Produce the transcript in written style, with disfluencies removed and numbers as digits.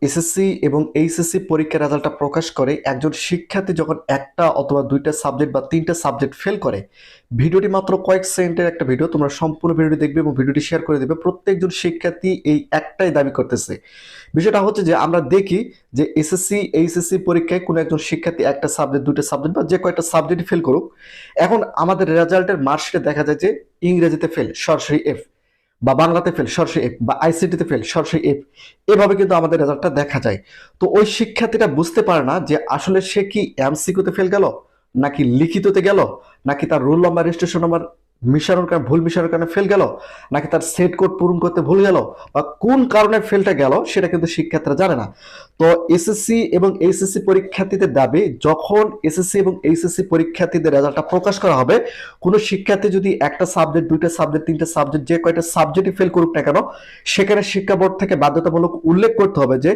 SSC এবং HSC পরীক্ষার রেজাল্টটা প্রকাশ করে একজন শিক্ষার্থী যখন একটা অথবা দুইটা সাবজেক্ট বা তিনটা সাবজেক্ট ফেল করে, ভিডিওটি মাত্র কয়েক সেকেন্ডের একটা ভিডিও, তোমরা সম্পূর্ণ ভিডিওটি দেখবে এবং ভিডিওটি শেয়ার করে দেবে। প্রত্যেকজন শিক্ষার্থী এই একটাই দাবি করতেছে। বিষয়টা হচ্ছে যে আমরা দেখি যে এসএসসি এইচএসসি পরীক্ষায় কোনো একজন শিক্ষার্থী একটা সাবজেক্ট দুইটা সাবজেক্ট বা যে কয়েকটা সাবজেক্ট ফেল করুক, এখন আমাদের রেজাল্টের মার্কশিটে দেখা যায় যে ইংরেজিতে ফেল সরাসরি এফ, বা বাংলাতে ফেল সরাসরি এফ, বা আইসিটিতে ফেল সরাসরি এফ, এভাবে কিন্তু আমাদের রেজাল্টটা দেখা যায়। তো ওই শিক্ষার্থীটা বুঝতে পারে না যে আসলে সে কি এমসিকিউতে ফেল গেল, নাকি লিখিততে গেল, নাকি তার রোল নাম্বার রেজিস্ট্রেশন নাম্বার মিশানোর কারণে ভুল মিশানোর কারণে ফেল গেল, নাকি তার সেট কোড পূরণ করতে ভুল গেল, বা কোন কারণে ফেলটা গেল সেটা কিন্তু শিক্ষার্থীরা জানে না। তো এসএসসি এবং এইচএসসি পরীক্ষার্থীদের দাবি, যখন এসএসসি এবং এইচএসসি পরীক্ষার্থীদের রেজাল্টটা প্রকাশ করা হবে, কোনো শিক্ষার্থী যদি একটা সাবজেক্ট দুইটা সাবজেক্ট তিনটা সাবজেক্ট যে কয়টা সাবজেক্টই ফেল করুক না কেন, সেখানে শিক্ষা বোর্ড থেকে বাধ্যতামূলক উল্লেখ করতে হবে যে